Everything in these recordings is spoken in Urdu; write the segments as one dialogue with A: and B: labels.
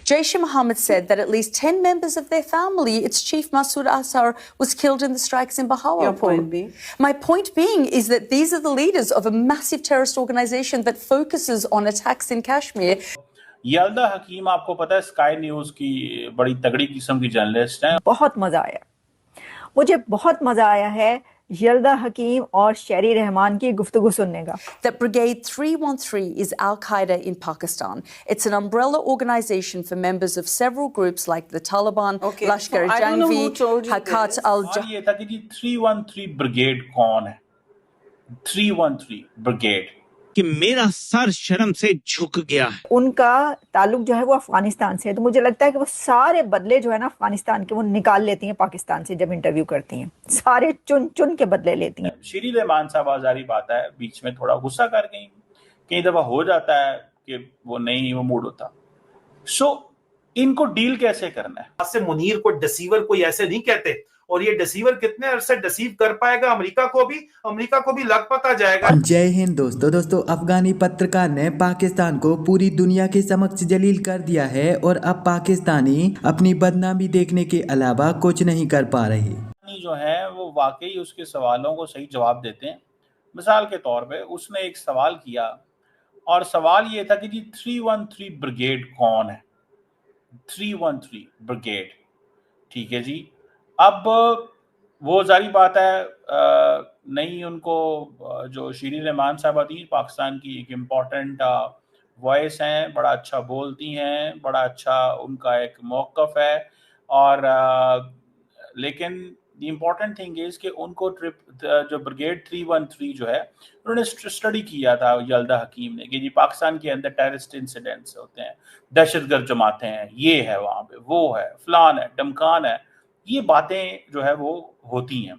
A: Jaish-e-Mohammed said that at least 10 members of their family, its chief Masood Azhar, was killed in the strikes in Bahawalpur.
B: Your point being?
A: My point being is that these are the leaders of a massive terrorist organization that focuses on attacks in Kashmir.
C: یلدا حکیم آپ کو پتا ہے اسکائی نیوز کی بڑی تگڑی قسم کی جرنلسٹ ہیں.
D: بہت مزہ آیا, مجھے بہت مزہ آیا ہے یلدا حکیم اور شیری رحمان کی گفتگو سننے کا.
A: That Brigade 313 is Al-Qaeda in Pakistan. It's an umbrella organization for members of several groups like the Taliban,
B: Okay,
A: Lashkar
B: so I don't know who
A: Jangvi,
B: told you
A: Hakat
B: this.
A: al-Jah.
C: یہ تھا کہ جی 313 بریگیڈ کون ہے, 313 بریگیڈ
E: کہ میرا سر شرم سے جھک گیا ہے.
D: ان کا تعلق جو ہے وہ افغانستان سے ہے, تو مجھے لگتا ہے کہ وہ سارے بدلے جو ہے نا افغانستان کے وہ نکال لیتی ہیں پاکستان سے. جب انٹرویو کرتی ہیں سارے چن چن کے بدلے لیتی ہیں.
C: شیری رحمان صاحب آزاری بات ہے, بیچ میں تھوڑا غصہ کر گئی, کئی دفعہ ہو جاتا ہے کہ وہ نہیں وہ موڈ ہوتا. سو ان کو ڈیل کیسے کرنا ہے؟
F: سے منیر کو ڈسیور کوئی ایسے نہیں کہتے, اور یہ ڈسیور کتنے عرصے ڈسیو کر پائے گا امریکہ کو بھی لگ پتا جائے گا.
G: جے ہند دوستو افغانی پترکار نے پاکستان کو پوری دنیا کے سمکش جلیل کر دیا ہے, اور اب پاکستانی اپنی بدنامی دیکھنے کے علاوہ کچھ نہیں کر پا رہے.
C: جو ہے وہ واقعی اس کے سوالوں کو صحیح جواب دیتے ہیں. مثال کے طور پہ اس نے ایک سوال کیا, اور سوال یہ تھا کہ جی 313 بریگیڈ کون ہے, 313 بریگیڈ. ٹھیک ہے جی, اب وہ ظاہری بات ہے نہیں, ان کو جو شیری رحمان صاحبہ تھی پاکستان کی ایک امپورٹنٹ وائس ہیں, بڑا اچھا بولتی ہیں, بڑا اچھا ان کا ایک موقف ہے, اور لیکن دی امپورٹنٹ تھنگ از کہ ان کو جو بریگیڈ 313 جو ہے انہوں نے اسٹڈی کیا تھا یلدا حکیم نے کہ جی پاکستان کے اندر ٹیررسٹ انسیڈنٹس ہوتے ہیں, دہشت گرد جماعتیں ہیں, یہ ہے وہاں پہ, وہ ہے, فلان ہے, ڈمکان ہے, یہ باتیں جو ہے وہ ہوتی ہیں.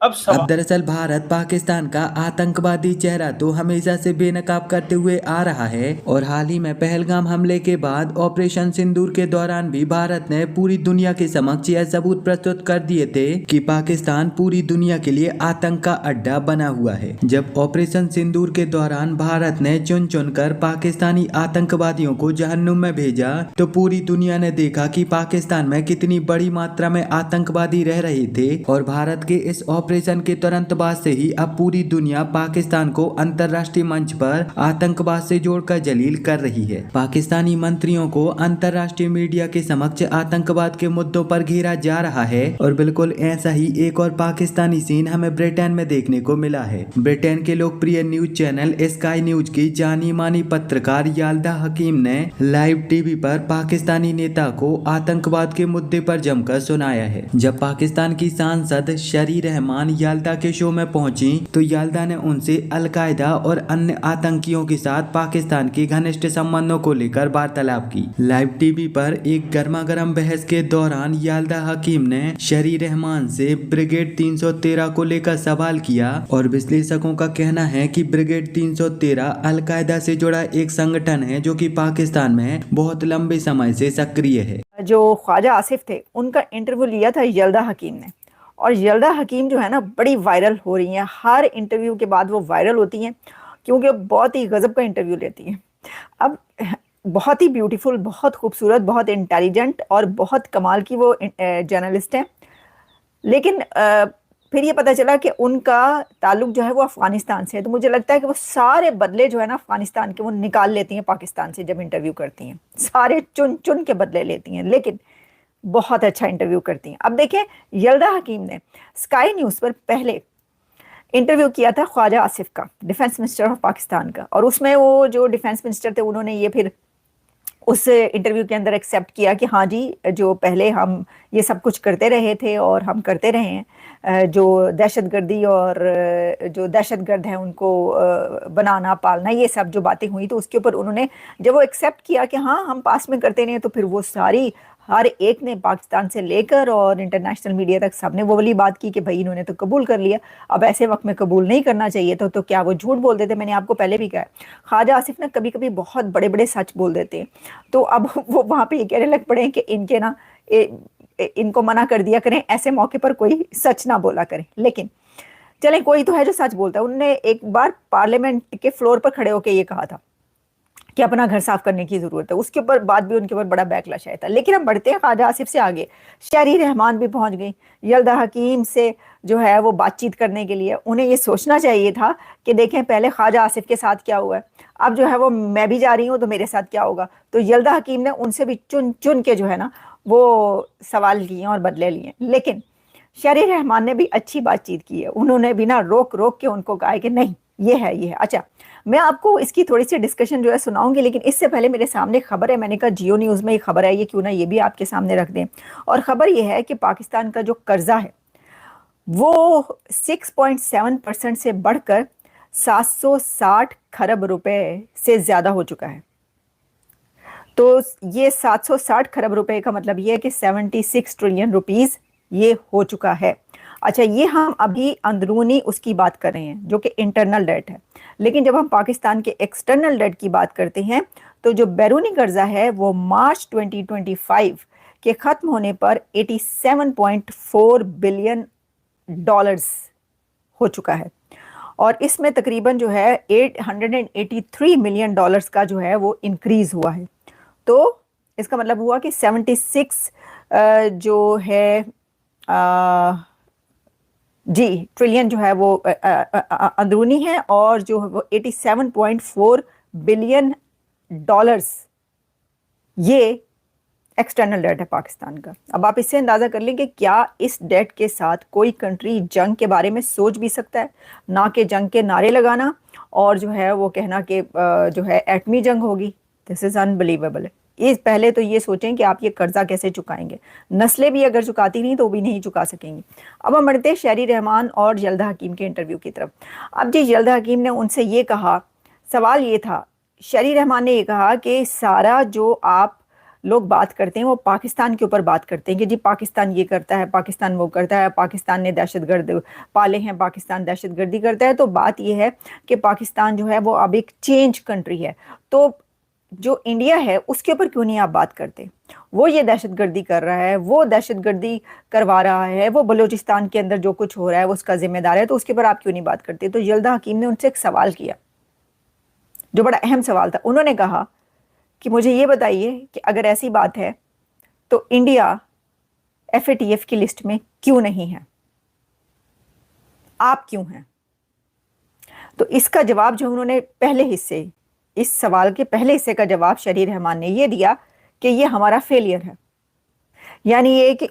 G: اب دراصل بھارت پاکستان کا آتنکوادی چہرہ تو ہمیشہ سے بے نقاب کرتے ہوئے آ رہا ہے, اور حال ہی میں پہلگام حملے کے بعد آپریشن سندور کے دوران بھی بھارت نے پوری دنیا کے سمکش یہ ثبوت پرستت کر دیے تھے کہ پاکستان پوری دنیا کے لیے آتنک کا اڈا بنا ہوا ہے. جب آپریشن سندور کے دوران بھارت نے چن چن کر پاکستانی آتنکوادیوں کو جہنم میں بھیجا, تو پوری دنیا نے دیکھا کہ پاکستان میں کتنی بڑی ماترا میں آتنکوادی رہ رہے تھے, اور بھارت کے اس آپریشن کے ترنت بعد سے ہی اب پوری دنیا پاکستان کو انترراشٹری منچ پر آتنکواد سے جوڑ کر جلیل کر رہی ہے. پاکستانی منتریوں کو انترراشٹری میڈیا کے سمکش آتنکواد کے مدوں پر گھیرا جا رہا ہے, اور بالکل ایسا ہی ایک اور پاکستانی سین ہمیں برٹین میں دیکھنے کو ملا ہے. برٹین کے لوکپریہ نیوز چینل اسکائی نیوز کی جانی مانی پترکار یلدا حکیم نے لائیو ٹی وی پر پاکستانی نیتا کو آتنکواد کے مدے پر جم کر سنایا ہے. جب پاکستان کی سانسد شیری رحمان یلدا کے شو میں پہنچی تو یلدا نے ان سے القاعدہ اور ان آتنکیوں کے ساتھ پاکستان کی گھنسٹ سمبندوں کو لے کر وارتالپ کی. لائیو ٹی وی پر ایک گرما گرم بحث کے دوران یلدا حکیم نے شیری رحمان سے بریگیڈ 313 کو لے کر سوال کیا, اور وشلیشکوں کا کہنا ہے کہ بریگیڈ 313 القاعدہ سے جڑا ایک سنگٹھن ہے جو کہ پاکستان میں بہت لمبے سمے سے سکریہ ہے.
D: جو خواجہ آصف تھے ان کا انٹرویو لیا تھا یلدا حکیم نے, اور یلدا حکیم جو ہے نا بڑی وائرل ہو رہی ہیں, ہر انٹرویو کے بعد وہ وائرل ہوتی ہیں کیونکہ بہت ہی غضب کا انٹرویو لیتی ہیں. اب بہت ہی بیوٹیفل, بہت خوبصورت, بہت انٹیلیجنٹ اور بہت کمال کی وہ جرنلسٹ ہیں, لیکن پھر یہ پتہ چلا کہ ان کا تعلق جو ہے وہ افغانستان سے ہے, تو مجھے لگتا ہے کہ وہ سارے بدلے جو ہے نا افغانستان کے وہ نکال لیتی ہیں پاکستان سے. جب انٹرویو کرتی ہیں سارے چن چن کے بدلے لیتی ہیں, لیکن بہت اچھا انٹرویو کرتی ہیں. اب دیکھیں یلدا حکیم نے اسکائی نیوز پر پہلے انٹرویو کیا تھا خواجہ آصف کا, ڈیفنس منسٹر آف پاکستان کا, اور اس میں وہ جو ڈیفنس منسٹر تھے انہوں نے یہ پھر اس انٹرویو کے اندر ایکسیپٹ کیا کہ ہاں جی جو پہلے ہم یہ سب کچھ کرتے رہے تھے اور ہم کرتے رہے ہیں, جو دہشت گردی اور جو دہشت گرد ہیں ان کو بنانا پالنا, یہ سب جو باتیں ہوئی تو اس کے اوپر انہوں نے جب وہ ایکسیپٹ کیا کہ ہاں ہم پاس میں کرتے رہے, تو پھر وہ ساری ہر ایک نے پاکستان سے لے کر اور انٹرنیشنل میڈیا تک سب نے وہ والی بات کی کہ بھائی انہوں نے تو قبول کر لیا, اب ایسے وقت میں قبول نہیں کرنا چاہیے تو کیا وہ جھوٹ بول دیتے. میں نے آپ کو پہلے بھی کہا خواجہ آصف نا کبھی کبھی بہت بڑے بڑے سچ بول دیتے ہیں, تو اب وہ وہاں پہ یہ کہنے لگ پڑے ہیں کہ ان کے نا ان کو منع کر دیا کریں, ایسے موقع پر کوئی سچ نہ بولا کریں. لیکن چلیں کوئی تو ہے جو سچ بولتا ہے. انہوں نے ایک بار پارلیمنٹ کے فلور پر کھڑے ہو کے یہ کہا تھا کہ اپنا گھر صاف کرنے کی ضرورت ہے. اس کے اوپر بعد بھی ان کے اوپر بڑا بیکلاش آیا تھا. لیکن ہم بڑھتے ہیں خواجہ آصف سے آگے. شہری رحمان بھی پہنچ گئی یلدا حکیم سے جو ہے وہ بات چیت کرنے کے لیے. انہیں یہ سوچنا چاہیے تھا کہ دیکھیں پہلے خواجہ آصف کے ساتھ کیا ہوا ہے, اب جو ہے وہ میں بھی جا رہی ہوں تو میرے ساتھ کیا ہوگا. تو یلدا حکیم نے ان سے بھی چن چن کے جو ہے نا وہ سوال کیے اور بدلے لیے. لیکن شہری رحمان نے بھی اچھی بات چیت کی ہے. انہوں نے بھی نا روک روک کے ان کو کہا کہ نہیں یہ ہے. اچھا میں آپ کو اس کی تھوڑی سی ڈسکشن جو ہے سناؤں گی, لیکن اس سے پہلے میرے سامنے خبر ہے. میں نے کہا جیو نیوز میں یہ خبر ہے, یہ کیوں نہ یہ بھی آپ کے سامنے رکھ دیں. اور خبر یہ ہے کہ پاکستان کا جو قرضہ ہے وہ 6.7% سے بڑھ کر 760 کھرب روپے سے زیادہ ہو چکا ہے. تو یہ 760 کھرب روپے کا مطلب یہ ہے کہ 76 ٹریلین روپیز یہ ہو چکا ہے. اچھا یہ ہم ابھی اندرونی اس کی بات کر رہے ہیں جو کہ انٹرنل ڈیٹ ہے. لیکن جب ہم پاکستان کے ایکسٹرنل ڈیٹ کی بات کرتے ہیں تو جو بیرونی قرضہ ہے وہ مارچ 2025 کے ختم ہونے پر 87.4 بلین ڈالرز ہو چکا ہے. اور اس میں تقریباً جو ہے 883 ملین ڈالرز کا جو ہے وہ انکریز ہوا ہے. تو اس کا مطلب ہوا کہ 76 جو ہے جی ٹریلین جو ہے وہ اندرونی ہے, اور جو وہ 87.4 بلین ڈالرز یہ ایکسٹرنل ڈیٹ ہے پاکستان کا. اب آپ اس سے اندازہ کر لیں کہ کیا اس ڈیٹ کے ساتھ کوئی کنٹری جنگ کے بارے میں سوچ بھی سکتا ہے, نہ کہ جنگ کے نعرے لگانا اور جو ہے وہ کہنا کہ جو ہے ایٹمی جنگ ہوگی. دس از انبلیویبل. اس پہلے تو یہ سوچیں کہ آپ یہ قرضہ کیسے چکائیں گے. نسلیں بھی اگر چکاتی نہیں تو بھی نہیں چکا سکیں گے. اب ہم بڑھتے ہیں شہری رحمان اور یلدا حکیم کے انٹرویو کی طرف. اب جی یلدا حکیم نے ان سے یہ کہا, سوال یہ تھا, شہری رحمان نے یہ کہا کہ سارا جو آپ لوگ بات کرتے ہیں وہ پاکستان کے اوپر بات کرتے ہیں کہ جی پاکستان یہ کرتا ہے, پاکستان وہ کرتا ہے, پاکستان نے دہشت گرد پالے ہیں, پاکستان دہشت گردی کرتا ہے. تو بات یہ ہے کہ پاکستان جو ہے وہ اب ایک چینج کنٹری ہے, تو جو انڈیا ہے اس کے اوپر کیوں نہیں آپ بات کرتے؟ وہ یہ دہشت گردی کر رہا ہے, وہ دہشت گردی کروا رہا ہے, وہ بلوچستان کے اندر جو کچھ ہو رہا ہے وہ اس کا ذمہ دار ہے, تو اس کے اوپر آپ کیوں نہیں بات کرتے؟ تو یلدا حکیم نے ان سے ایک سوال کیا جو بڑا اہم سوال تھا. انہوں نے کہا کہ مجھے یہ بتائیے کہ اگر ایسی بات ہے تو انڈیا FATF کی لسٹ میں کیوں نہیں ہے, آپ کیوں ہیں؟ تو اس کا جواب جو انہوں نے پہلے حصے, اس سوال کے پہلے حصے کا جواب شہری رحمان نے یہ دیا کہ یہ ہمارا فیلئر ہے. یعنی یہ کہ